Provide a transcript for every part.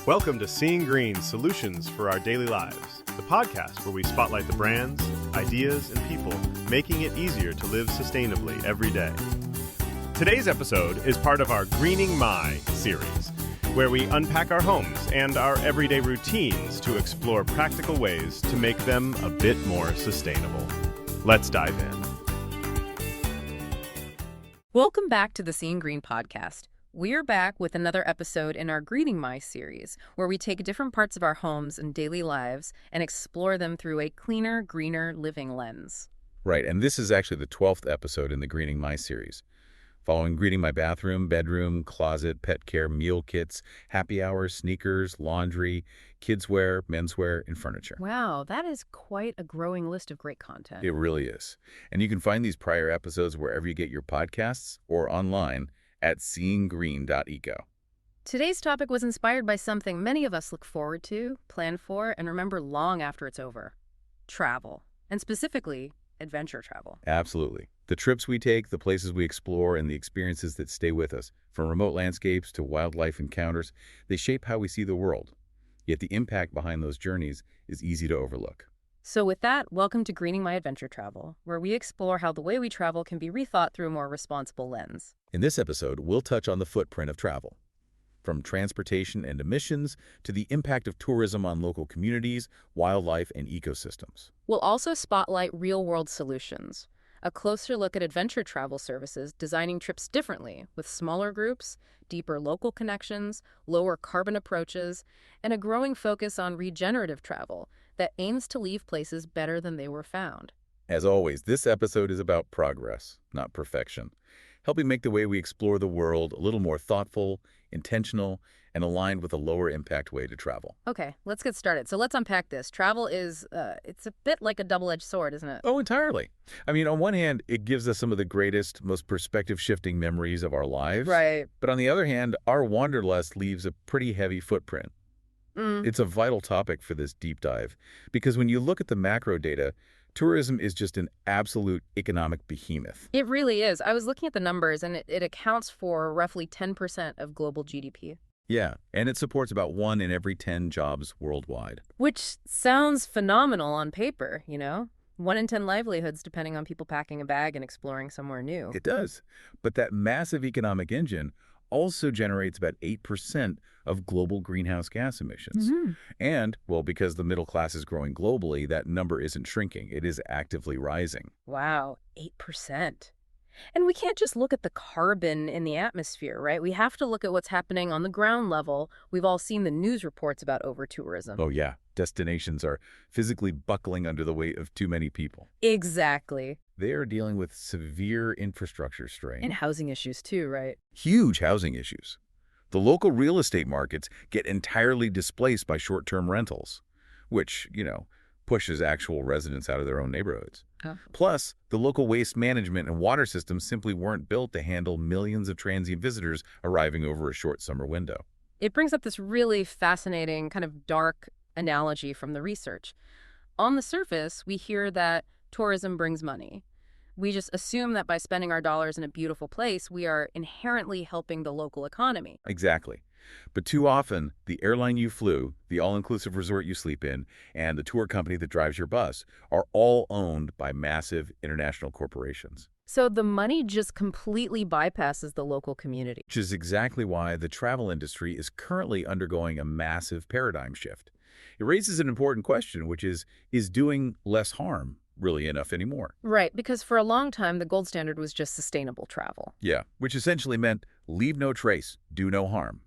Welcome to Seeing Green Solutions for Our Daily Lives, the podcast where we spotlight the brands, ideas, and people making it easier to live sustainably every day. Today's episode is part of our Greening My series, where we unpack our homes and our everyday routines to explore practical ways to make them a bit more sustainable. Let's dive in. Welcome back to the Seeing Green podcast. We're back with another episode in our Greening My series, where we take different parts of our homes and daily lives and explore them through a cleaner, greener living lens. Right, and this is actually the 12th episode in the Greening My series. Following greening my bathroom, bedroom, closet, pet care, meal kits, happy hours, sneakers, laundry, kids wear, menswear, and furniture. Wow, that is quite a growing list of great content. It really is. And you can find these prior episodes wherever you get your podcasts or online at seeinggreen.eco. Today's topic was inspired by something many of us look forward to, plan for, and remember long after it's over. Travel, and specifically, adventure travel. Absolutely. The trips we take, the places we explore, and the experiences that stay with us, from remote landscapes to wildlife encounters, they shape how we see the world. Yet the impact behind those journeys is easy to overlook. So with that, welcome to Greening My Adventure Travel, where we explore how the way we travel can be rethought through a more responsible lens. In this episode, we'll touch on the footprint of travel, from transportation and emissions to the impact of tourism on local communities, wildlife, and ecosystems. We'll also spotlight real-world solutions, a closer look at adventure travel services designing trips differently with smaller groups, deeper local connections, lower carbon approaches, and a growing focus on regenerative travel that aims to leave places better than they were found. As always, this episode is about progress, not perfection, helping make the way we explore the world a little more thoughtful, intentional, and aligned with a lower impact way to travel. Okay, let's get started. So let's unpack this. Travel is, it's a bit like a double-edged sword, isn't it? Oh, entirely. I mean, on one hand, it gives us some of the greatest, most perspective-shifting memories of our lives. Right. But on the other hand, our wanderlust leaves a pretty heavy footprint. It's a vital topic for this deep dive, because when you look at the macro data, tourism is just an absolute economic behemoth. It really is. I was looking at the numbers, and it accounts for roughly 10% of global GDP. Yeah, and it supports about 1 in every 10 jobs worldwide. Which sounds phenomenal on paper, you know? 1 in 10 livelihoods depending on people packing a bag and exploring somewhere new. It does. But that massive economic engine also generates about 8% of global greenhouse gas emissions. And, well, because the middle class is growing globally, that number isn't shrinking. It is actively rising. Wow, 8%. And we can't just look at the carbon in the atmosphere, right? We have to look at what's happening on the ground level. We've all seen the news reports about overtourism. Oh, yeah. Destinations are physically buckling under the weight of too many people. Exactly. They are dealing with severe infrastructure strain. And housing issues too, right? Huge housing issues. The local real estate markets get entirely displaced by short-term rentals, which, pushes actual residents out of their own neighborhoods. Oh. Plus, the local waste management and water systems simply weren't built to handle millions of transient visitors arriving over a short summer window. It brings up this really fascinating kind of dark analogy from the research. On the surface, we hear that tourism brings money. We just assume that by spending our dollars in a beautiful place, we are inherently helping the local economy. Exactly. But too often, the airline you flew, the all-inclusive resort you sleep in, and the tour company that drives your bus are all owned by massive international corporations. So the money just completely bypasses the local community. Which is exactly why the travel industry is currently undergoing a massive paradigm shift. It raises an important question, which is doing less harm really enough anymore? Right, because for a long time, the gold standard was just sustainable travel. Yeah, which essentially meant leave no trace, do no harm.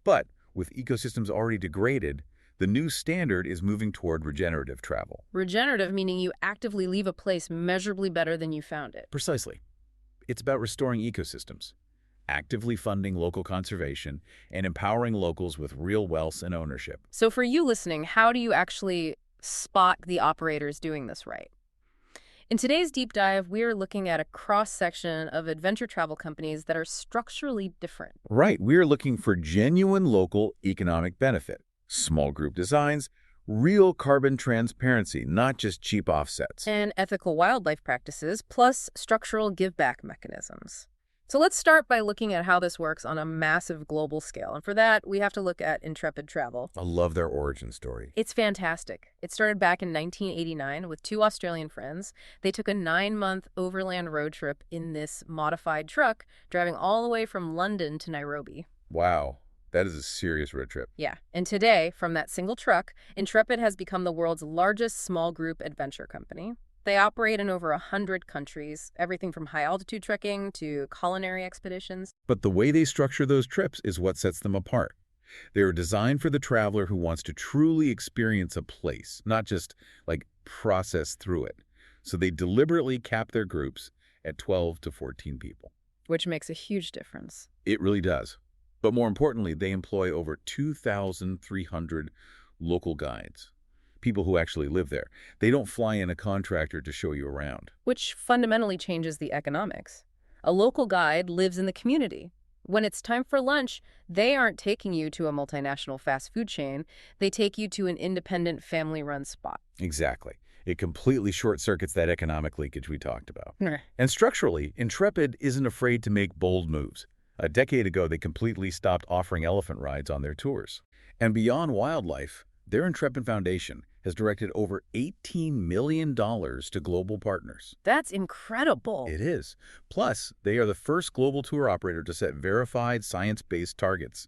But with ecosystems already degraded, the new standard is moving toward regenerative travel. Regenerative meaning you actively leave a place measurably better than you found it. Precisely. It's about restoring ecosystems, actively funding local conservation, and empowering locals with real wealth and ownership. So for you listening, how do you actually spot the operators doing this right? In today's deep dive, we are looking at a cross-section of adventure travel companies that are structurally different. Right. We are looking for genuine local economic benefit, small group designs, real carbon transparency, not just cheap offsets. And ethical wildlife practices, plus structural give-back mechanisms. So let's start by looking at how this works on a massive global scale. And for that, we have to look at Intrepid Travel. I love their origin story. It's fantastic. It started back in 1989 with two Australian friends. They took a 9-month overland road trip in this modified truck, driving all the way from London to Nairobi. Wow, that is a serious road trip. Yeah, and today, from that single truck, Intrepid has become the world's largest small group adventure company. They operate in over 100 countries, everything from high-altitude trekking to culinary expeditions. But the way they structure those trips is what sets them apart. They are designed for the traveler who wants to truly experience a place, not just, process through it. So they deliberately cap their groups at 12 to 14 people. Which makes a huge difference. It really does. But more importantly, they employ over 2,300 local guides, people who actually live there. They don't fly in a contractor to show you around. Which fundamentally changes the economics. A local guide lives in the community. When it's time for lunch, they aren't taking you to a multinational fast food chain. They take you to an independent family-run spot. Exactly. It completely short-circuits that economic leakage we talked about. Nah. And structurally, Intrepid isn't afraid to make bold moves. A decade ago, they completely stopped offering elephant rides on their tours. And beyond wildlife, their Intrepid Foundation has directed over $18 million to global partners. That's incredible. It is. Plus, they are the first global tour operator to set verified science-based targets.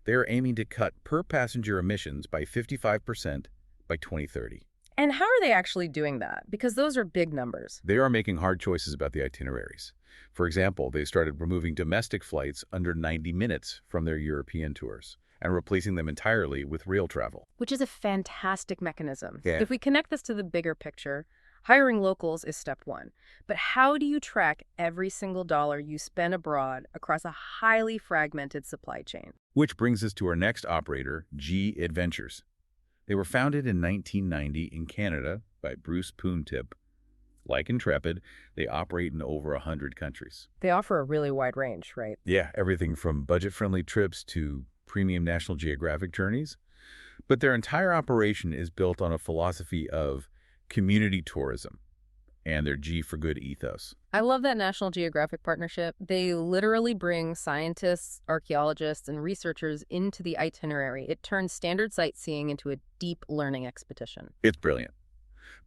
They are aiming to cut per-passenger emissions by 55% by 2030. And how are they actually doing that? Because those are big numbers. They are making hard choices about the itineraries. For example, they started removing domestic flights under 90 minutes from their European tours and replacing them entirely with rail travel. Which is a fantastic mechanism. Yeah. If we connect this to the bigger picture, hiring locals is step one. But how do you track every single dollar you spend abroad across a highly fragmented supply chain? Which brings us to our next operator, G Adventures. They were founded in 1990 in Canada by Bruce Poontip. Like Intrepid, they operate in over 100 countries. They offer a really wide range, right? Yeah, everything from budget-friendly trips to premium National Geographic journeys. But their entire operation is built on a philosophy of community tourism and their G for Good ethos. I love that National Geographic partnership. They literally bring scientists, archaeologists, and researchers into the itinerary. It turns standard sightseeing into a deep learning expedition. It's brilliant.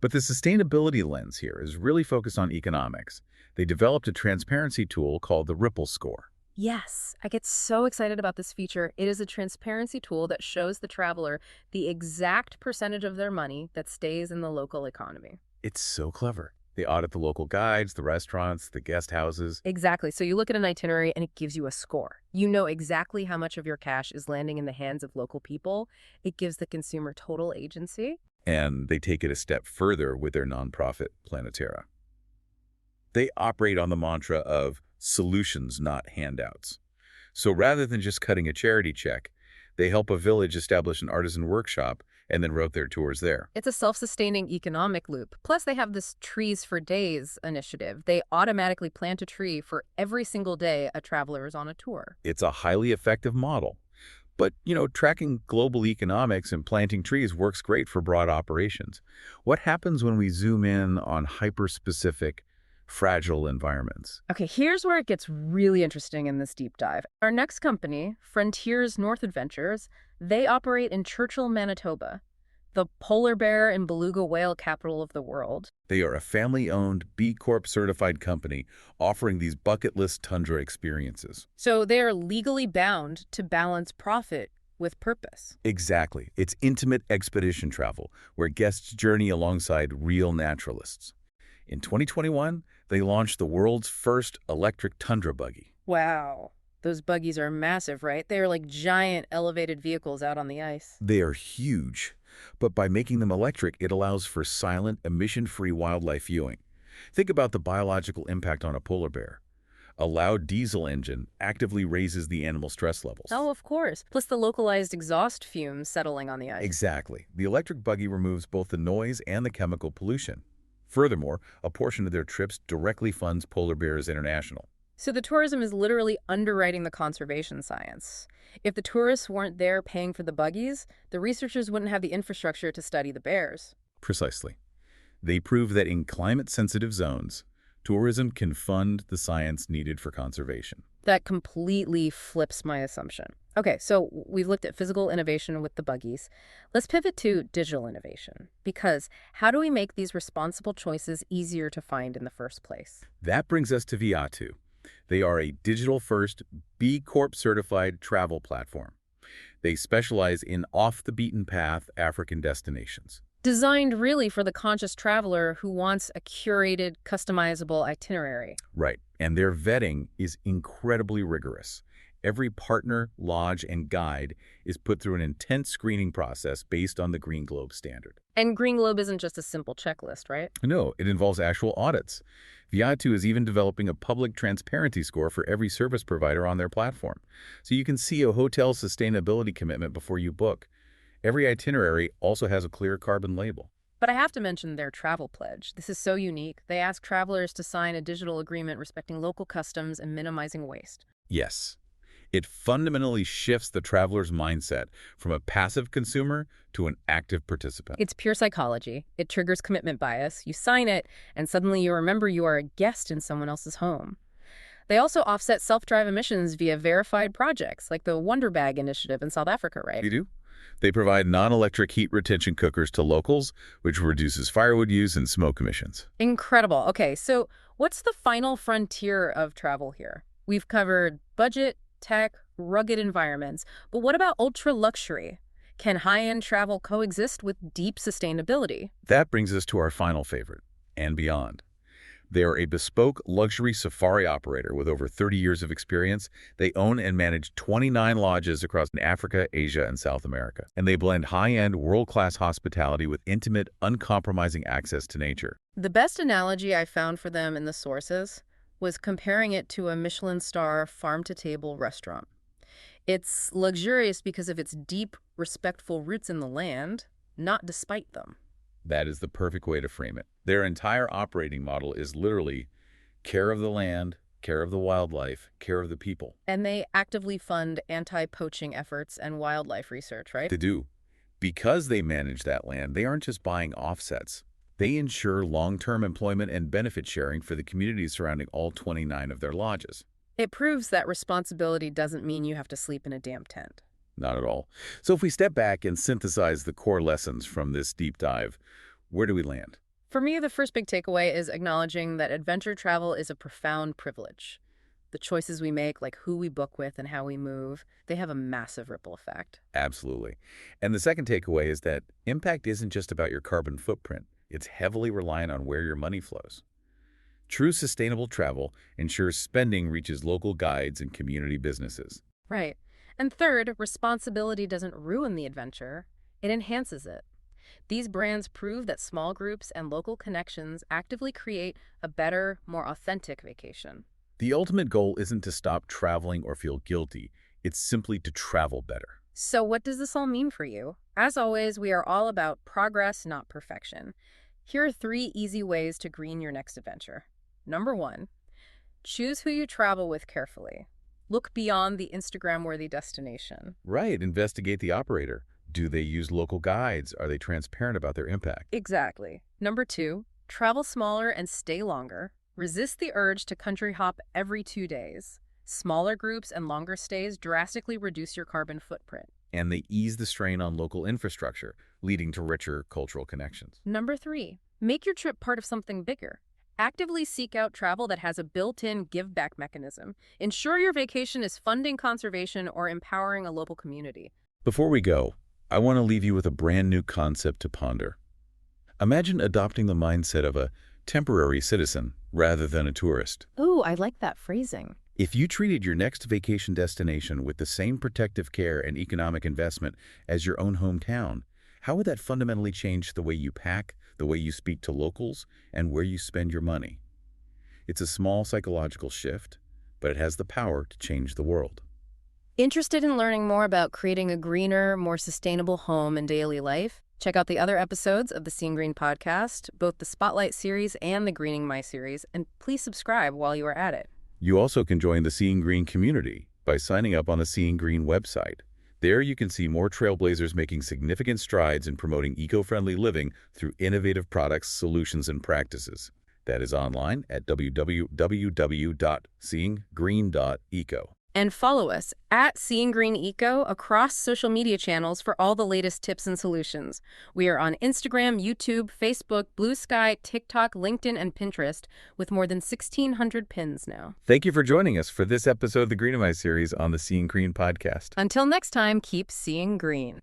But the sustainability lens here is really focused on economics. They developed a transparency tool called the Ripple Score. Yes, I get so excited about this feature. It is a transparency tool that shows the traveler the exact percentage of their money that stays in the local economy. It's so clever. They audit the local guides, the restaurants, the guest houses. Exactly. So you look at an itinerary and it gives you a score. You know exactly how much of your cash is landing in the hands of local people. It gives the consumer total agency. And they take it a step further with their nonprofit, Planetera. They operate on the mantra of solutions, not handouts. So rather than just cutting a charity check, they help a village establish an artisan workshop and then route their tours there. It's a self-sustaining economic loop. Plus, they have this Trees for Days initiative. They automatically plant a tree for every single day a traveler is on a tour. It's a highly effective model. But, tracking global economics and planting trees works great for broad operations. What happens when we zoom in on hyper-specific, fragile environments? Okay, here's where it gets really interesting in this deep dive. Our next company, Frontiers North Adventures, they operate in Churchill, Manitoba, the polar bear and beluga whale capital of the world. They are a family-owned, B Corp certified company offering these bucket list tundra experiences. So they are legally bound to balance profit with purpose. Exactly. It's intimate expedition travel where guests journey alongside real naturalists. In 2021, they launched the world's first electric tundra buggy. Wow. Those buggies are massive, right? They are like giant elevated vehicles out on the ice. They are huge. But by making them electric, it allows for silent, emission-free wildlife viewing. Think about the biological impact on a polar bear. A loud diesel engine actively raises the animal's stress levels. Oh, of course. Plus the localized exhaust fumes settling on the ice. Exactly. The electric buggy removes both the noise and the chemical pollution. Furthermore, a portion of their trips directly funds Polar Bears International. So the tourism is literally underwriting the conservation science. If the tourists weren't there paying for the buggies, the researchers wouldn't have the infrastructure to study the bears. Precisely. They prove that in climate-sensitive zones, Tourism can fund the science needed for conservation. That completely flips my assumption. Okay, so we've looked at physical innovation with the buggies. Let's pivot to digital innovation, because how do we make these responsible choices easier to find in the first place? That brings us to Viatu. They are a digital-first, B Corp certified travel platform. They specialize in off-the-beaten-path African destinations. Designed really for the conscious traveler who wants a curated, customizable itinerary. Right, and their vetting is incredibly rigorous. Every partner, lodge, and guide is put through an intense screening process based on the Green Globe standard. And Green Globe isn't just a simple checklist, right? No, it involves actual audits. Viatu is even developing a public transparency score for every service provider on their platform. So you can see a hotel's sustainability commitment before you book. Every itinerary also has a clear carbon label. But I have to mention their travel pledge. This is so unique. They ask travelers to sign a digital agreement respecting local customs and minimizing waste. Yes. It fundamentally shifts the traveler's mindset from a passive consumer to an active participant. It's pure psychology. It triggers commitment bias. You sign it, and suddenly you remember you are a guest in someone else's home. They also offset self-drive emissions via verified projects, like the Wonder Bag initiative in South Africa, right? You do? They provide non-electric heat retention cookers to locals, which reduces firewood use and smoke emissions. Incredible. Okay, so what's the final frontier of travel here? We've covered budget, tech, rugged environments, but what about ultra-luxury? Can high-end travel coexist with deep sustainability? That brings us to our final favorite, and beyond. They are a bespoke luxury safari operator with over 30 years of experience. They own and manage 29 lodges across Africa, Asia, and South America. And they blend high-end, world-class hospitality with intimate, uncompromising access to nature. The best analogy I found for them in the sources was comparing it to a Michelin star farm-to-table restaurant. It's luxurious because of its deep, respectful roots in the land, not despite them. That is the perfect way to frame it. Their entire operating model is literally care of the land, care of the wildlife, care of the people. And they actively fund anti-poaching efforts and wildlife research, right? They do. Because they manage that land, they aren't just buying offsets. They ensure long-term employment and benefit sharing for the communities surrounding all 29 of their lodges. It proves that responsibility doesn't mean you have to sleep in a damp tent. Not at all. So if we step back and synthesize the core lessons from this deep dive, where do we land? For me, the first big takeaway is acknowledging that adventure travel is a profound privilege. The choices we make, like who we book with and how we move, they have a massive ripple effect. Absolutely. And the second takeaway is that impact isn't just about your carbon footprint. It's heavily reliant on where your money flows. True sustainable travel ensures spending reaches local guides and community businesses. Right. And third, responsibility doesn't ruin the adventure, it enhances it. These brands prove that small groups and local connections actively create a better, more authentic vacation. The ultimate goal isn't to stop traveling or feel guilty. It's simply to travel better. So what does this all mean for you? As always, we are all about progress, not perfection. Here are 3 easy ways to green your next adventure. Number 1, choose who you travel with carefully. Look beyond the Instagram-worthy destination. Right. Investigate the operator. Do they use local guides? Are they transparent about their impact? Exactly. Number 2, travel smaller and stay longer. Resist the urge to country hop every 2 days. Smaller groups and longer stays drastically reduce your carbon footprint. And they ease the strain on local infrastructure, leading to richer cultural connections. Number 3, make your trip part of something bigger. Actively seek out travel that has a built-in give-back mechanism. Ensure your vacation is funding conservation or empowering a local community. Before we go, I want to leave you with a brand new concept to ponder. Imagine adopting the mindset of a temporary citizen rather than a tourist. Ooh, I like that phrasing. If you treated your next vacation destination with the same protective care and economic investment as your own hometown, how would that fundamentally change the way you pack, the way you speak to locals, and where you spend your money? It's a small psychological shift, but it has the power to change the world. Interested in learning more about creating a greener, more sustainable home and daily life? Check out the other episodes of the Seeing Green podcast, both the Spotlight series and the Greening My series, and please subscribe while you are at it. You also can join the Seeing Green community by signing up on the Seeing Green website. There you can see more trailblazers making significant strides in promoting eco-friendly living through innovative products, solutions, and practices. That is online at www.seeinggreen.eco. And follow us at Seeing Green Eco across social media channels for all the latest tips and solutions. We are on Instagram, YouTube, Facebook, Blue Sky, TikTok, LinkedIn, and Pinterest with more than 1,600 pins now. Thank you for joining us for this episode of the Greenamize series on the Seeing Green podcast. Until next time, keep seeing green.